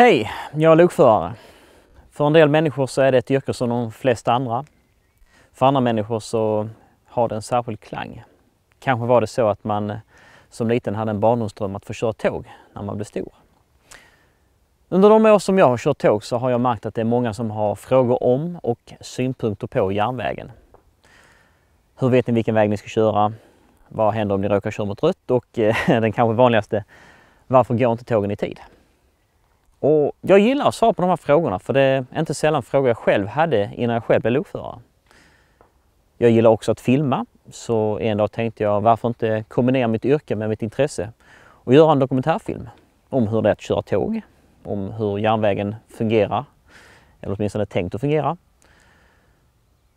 Hej, jag är lokförare. För en del människor så är det ett yrke som de flesta andra. För andra människor så har det en särskild klang. Kanske var det så att man som liten hade en barndomsdröm att få köra tåg när man blev stor. Under de år som jag har kört tåg så har jag märkt att det är många som har frågor om och synpunkter på järnvägen. Hur vet ni vilken väg ni ska köra? Vad händer om ni råkar köra mot rött? Och den kanske vanligaste, varför går inte tågen i tid? Och jag gillar att svara på de här frågorna, för det är inte sällan frågor jag själv hade innan jag själv blev lokförare. Jag gillar också att filma, så en dag tänkte jag varför inte kombinera mitt yrke med mitt intresse och göra en dokumentärfilm om hur det är att köra tåg, om hur järnvägen fungerar, eller åtminstone tänkt att fungera.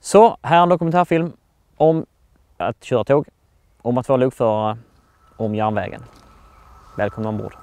Så här är en dokumentärfilm om att köra tåg, om att vara lokförare, om järnvägen. Välkomna ombord!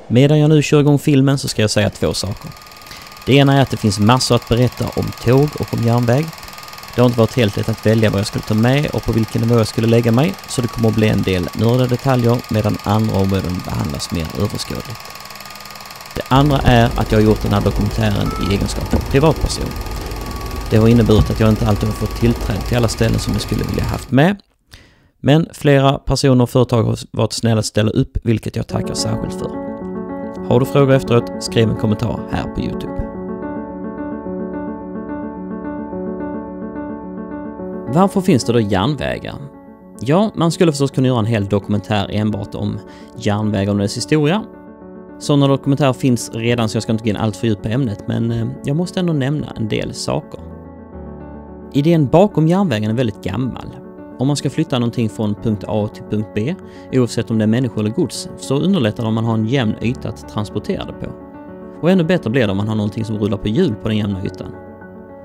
Medan jag nu kör igång filmen så ska jag säga två saker. Det ena är att det finns massor att berätta om tåg och om järnväg. Det har inte varit helt lätt att välja vad jag skulle ta med och på vilken nivå jag skulle lägga mig, så det kommer att bli en del nördiga detaljer medan andra områden behandlas mer överskådligt. Det andra är att jag har gjort den här dokumentären i egenskap av privatperson. Det har inneburit att jag inte alltid har fått tillträde till alla ställen som jag skulle vilja haft med. Men flera personer och företag har varit snälla att ställa upp, vilket jag tackar särskilt för. Har du frågor efteråt, skriv en kommentar här på YouTube. Varför finns det då järnvägar? Ja, man skulle förstås kunna göra en hel dokumentär enbart om järnvägar och dess historia. Sådana dokumentärer finns redan, så jag ska inte gå in allt för djupt på ämnet, men jag måste ändå nämna en del saker. Idén bakom järnvägen är väldigt gammal. Om man ska flytta någonting från punkt A till punkt B, oavsett om det är människor eller gods, så underlättar det om man har en jämn yta att transportera det på. Och ännu bättre blir det om man har någonting som rullar på hjul på den jämna ytan.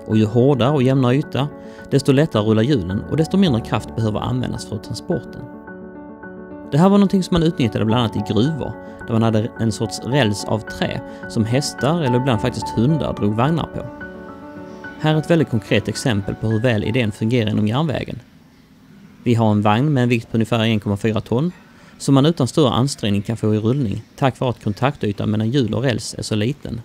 Och ju hårdare och jämnare yta, desto lättare rullar hjulen och desto mindre kraft behöver användas för transporten. Det här var någonting som man utnyttjade bland annat i gruvor, där man hade en sorts räls av trä som hästar eller ibland faktiskt hundar drog vagnar på. Här är ett väldigt konkret exempel på hur väl idén fungerar inom järnvägen. Vi har en vagn med en vikt på ungefär 1,4 ton som man utan större ansträngning kan få i rullning tack vare att kontaktytan mellan hjul och räls är så liten.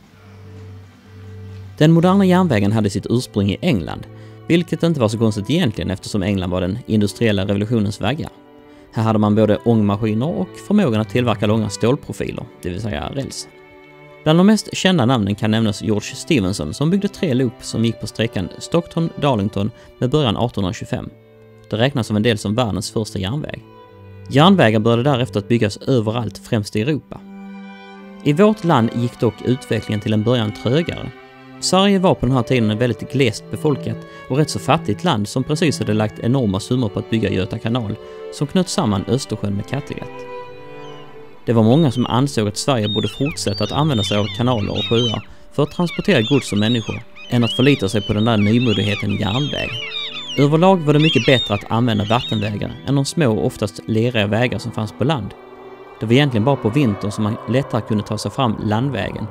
Den moderna järnvägen hade sitt ursprung i England, vilket inte var så konstigt egentligen eftersom England var den industriella revolutionens vagga. Här hade man både ångmaskiner och förmågan att tillverka långa stålprofiler, det vill säga räls. Bland de mest kända namnen kan nämnas George Stephenson som byggde 3 loop som gick på sträckan Stockton-Darlington med början 1825. Det räknas som en del som världens första järnväg. Järnvägar började därefter att byggas överallt, främst i Europa. I vårt land gick dock utvecklingen till en början trögare. Sverige var på den här tiden ett väldigt glest befolkat och rätt så fattigt land som precis hade lagt enorma summor på att bygga Göta kanal som knöt samman Östersjön med Kattegatt. Det var många som ansåg att Sverige borde fortsätta att använda sig av kanaler och sjöar för att transportera gods och människor än att förlita sig på den där nymodigheten järnväg. Överlag var det mycket bättre att använda vattenvägar än de små och oftast leriga vägar som fanns på land. Det var egentligen bara på vintern som man lättare kunde ta sig fram landvägen,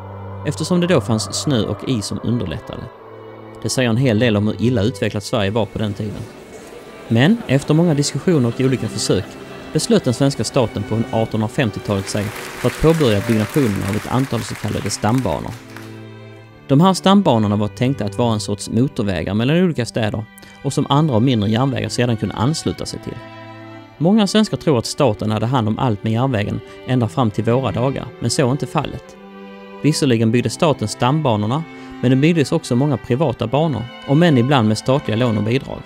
eftersom det då fanns snö och is som underlättade. Det säger en hel del om hur illa utvecklat Sverige var på den tiden. Men efter många diskussioner och olika försök beslöt den svenska staten på 1850-talet sig för att påbörja byggnationen av ett antal så kallade stambanor. De här stambanorna var tänkta att vara en sorts motorvägar mellan olika städer och som andra och mindre järnvägar sedan kunde ansluta sig till. Många svenskar tror att staten hade hand om allt med järnvägen ända fram till våra dagar, men så är inte fallet. Visserligen byggde staten stambanorna, men det byggdes också många privata banor, om än ibland med statliga lån och bidrag.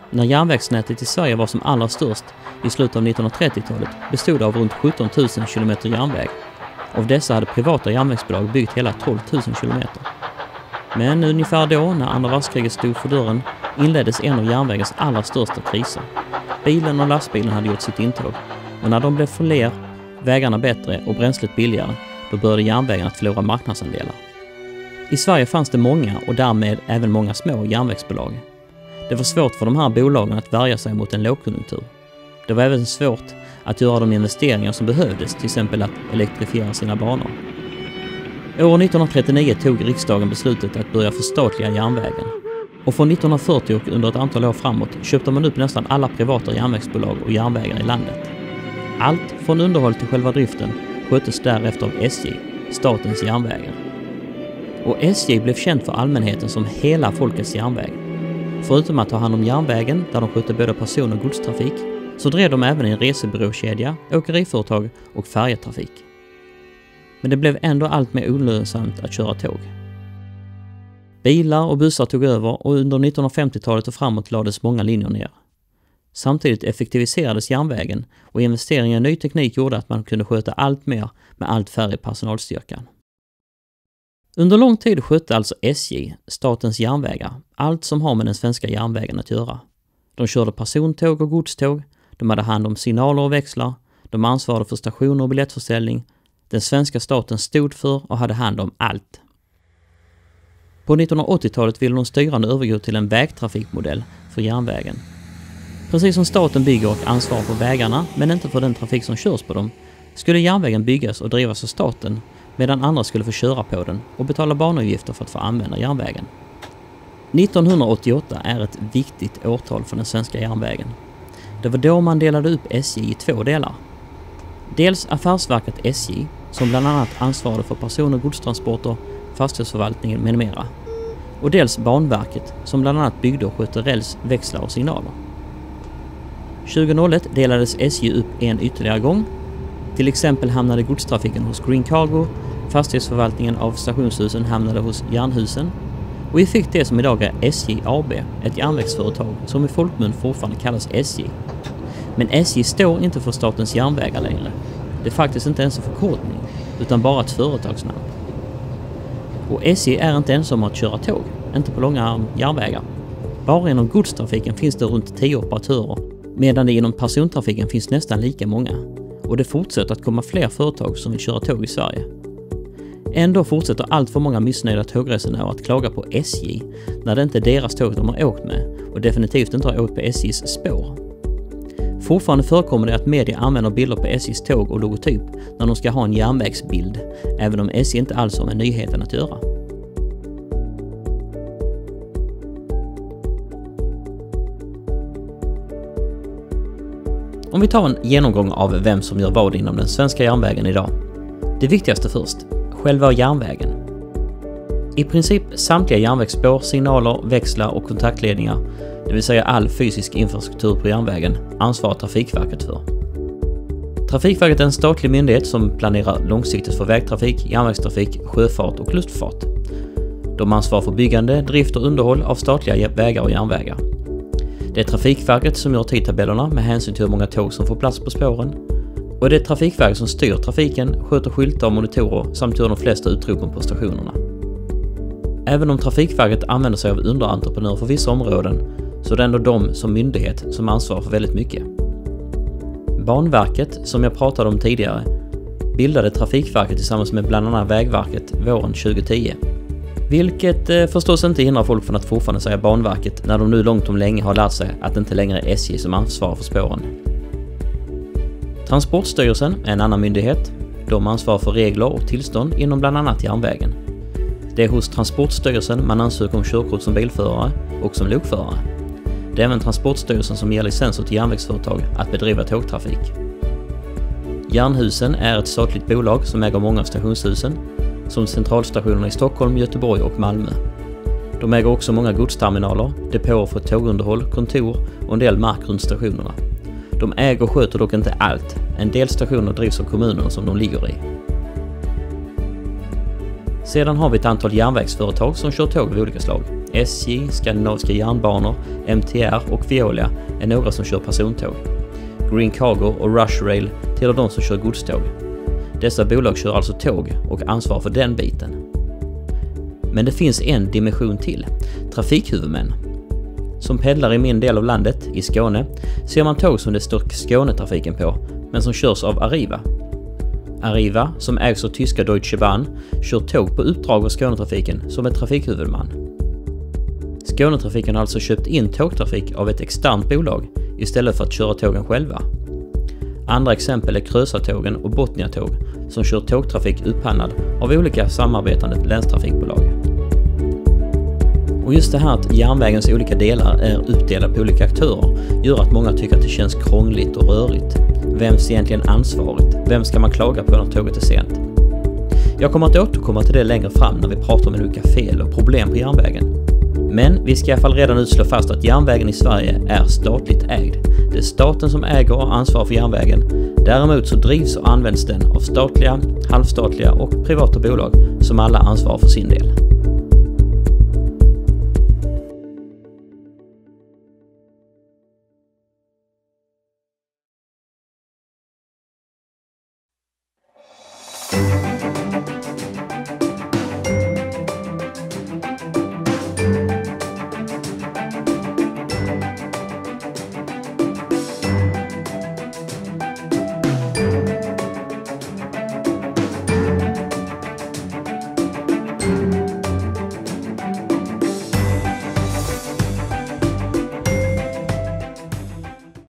När järnvägsnätet i Sverige var som allra störst i slutet av 1930-talet bestod det av runt 17 000 kilometer järnväg. Av dessa hade privata järnvägsbolag byggt hela 12 000 kilometer. Men ungefär då, när andra världskriget stod för dörren, inleddes en av järnvägens allra största kriser. Bilen och lastbilen hade gjort sitt intåg, och när de blev fler, vägarna bättre och bränslet billigare, då började järnvägen att förlora marknadsandelar. I Sverige fanns det många och därmed även många små järnvägsbolag. Det var svårt för de här bolagen att värja sig mot en lågkonjunktur. Det var även svårt att göra de investeringar som behövdes, till exempel att elektrifiera sina banor. År 1939 tog riksdagen beslutet att börja förstatliga järnvägen. Och från 1940 och under ett antal år framåt köpte man upp nästan alla privata järnvägsbolag och järnvägar i landet. Allt från underhåll till själva driften sköttes därefter av SJ, statens järnvägar. Och SJ blev känt för allmänheten som hela folkets järnväg. Förutom att ta hand om järnvägen, där de skötte både person- och godstrafik, så drev de även en resebyråkedja, åkeriföretag och färjetrafik. Men det blev ändå allt mer olönsamt att köra tåg. Bilar och bussar tog över och under 1950-talet och framåt lades många linjer ner. Samtidigt effektiviserades järnvägen och investeringar i ny teknik gjorde att man kunde sköta allt mer med allt färre personalstyrkan. Under lång tid skötte alltså SJ, statens järnvägar, allt som har med den svenska järnvägen att göra. De körde persontåg och godståg, de hade hand om signaler och växlar, de ansvarade för stationer och biljettförsäljning. Den svenska staten stod för och hade hand om allt. På 1980-talet ville de styrande övergå till en vägtrafikmodell för järnvägen. Precis som staten bygger och ansvarar för vägarna, men inte för den trafik som körs på dem, skulle järnvägen byggas och drivas av staten, medan andra skulle få köra på den och betala banavgifter för att få använda järnvägen. 1988 är ett viktigt årtal för den svenska järnvägen. Det var då man delade upp SJ i två delar. Dels affärsverket SJ, som bland annat ansvarade för person- och godstransporter, fastighetsförvaltningen med mera. Och dels Banverket, som bland annat byggde och skötte räls, växlar och signaler. 2001 delades SJ upp en ytterligare gång. Till exempel hamnade godstrafiken hos Green Cargo, fastighetsförvaltningen av stationshusen hamnade hos Jernhusen, och vi fick det som idag är SJ AB, ett järnvägsföretag som i folkmun fortfarande kallas SJ. Men SJ står inte för statens järnvägar längre. Det är faktiskt inte ens en förkortning, utan bara ett företagsnamn. Och SJ är inte ensam att köra tåg, inte på långa järnvägar. Bara inom godstrafiken finns det runt 10 operatörer, medan det inom persontrafiken finns nästan lika många. Och det fortsätter att komma fler företag som vill köra tåg i Sverige. Ändå fortsätter allt för många missnöjda tågresenärer att klaga på SJ när det inte är deras tåg de har åkt med och definitivt inte har åkt på SJs spår. Fortfarande förekommer det att media använder bilder på SJs tåg och logotyp när de ska ha en järnvägsbild, även om SJ inte alls har med nyheten att göra. Om vi tar en genomgång av vem som gör vad inom den svenska järnvägen idag. Det viktigaste först, själva järnvägen. I princip samtliga järnvägsspår, signaler, växlar och kontaktledningar, det vill säga all fysisk infrastruktur på järnvägen, ansvarar Trafikverket för. Trafikverket är en statlig myndighet som planerar långsiktigt för vägtrafik, järnvägstrafik, sjöfart och luftfart. De ansvarar för byggande, drift och underhåll av statliga vägar och järnvägar. Det är Trafikverket som gör tidtabellerna med hänsyn till hur många tåg som får plats på spåren. Och det är Trafikverket som styr trafiken, sköter skyltar och monitorer samt gör de flesta utropen på stationerna. Även om Trafikverket använder sig av underentreprenörer för vissa områden, så är det ändå de som myndighet som ansvarar för väldigt mycket. Banverket, som jag pratade om tidigare, bildade Trafikverket tillsammans med bland annat Vägverket våren 2010. Vilket förstås inte hindrar folk från att fortfarande säga Banverket när de nu långt om länge har lärt sig att det inte längre är SJ som ansvarar för spåren. Transportstyrelsen är en annan myndighet. De ansvarar för regler och tillstånd inom bland annat järnvägen. Det är hos Transportstyrelsen man ansöker om körkort som bilförare och som lokförare. Det är även Transportstyrelsen som ger licenser till järnvägsföretag att bedriva tågtrafik. Jernhusen är ett statligt bolag som äger många av stationshusen, som centralstationerna i Stockholm, Göteborg och Malmö. De äger också många godsterminaler, depåer för tågunderhåll, kontor och en del mark runt stationerna. De äger och sköter dock inte allt. En del stationer drivs av kommunen som de ligger i. Sedan har vi ett antal järnvägsföretag som kör tåg av olika slag. SJ, Skandinaviska järnbanor, MTR och Veolia är några som kör persontåg. Green Cargo och Rush Rail tillhör de som kör godståg. Dessa bolag kör alltså tåg och ansvarar för den biten. Men det finns en dimension till, trafikhuvudmän. Som pendlar i min del av landet, i Skåne, ser man tåg som det står Skånetrafiken på, men som körs av Arriva. Arriva, som ägs av tyska Deutsche Bahn, kör tåg på uppdrag av Skånetrafiken som är trafikhuvudman. Skånetrafiken har alltså köpt in tågtrafik av ett externt bolag istället för att köra tågen själva. Andra exempel är Krösatågen och Botniatåg som kör tågtrafik upphandlad av olika samarbetande länstrafikbolag. Och just det här att järnvägens olika delar är uppdelade på olika aktörer gör att många tycker att det känns krångligt och rörigt. Vems egentligen ansvarigt? Vem ska man klaga på när tåget är sent? Jag kommer att återkomma till det längre fram när vi pratar om olika fel och problem på järnvägen. Men vi ska i alla fall redan nu slå fast att järnvägen i Sverige är statligt ägd. Det är staten som äger och ansvarar för järnvägen. Däremot så drivs och används den av statliga, halvstatliga och privata bolag som alla ansvarar för sin del.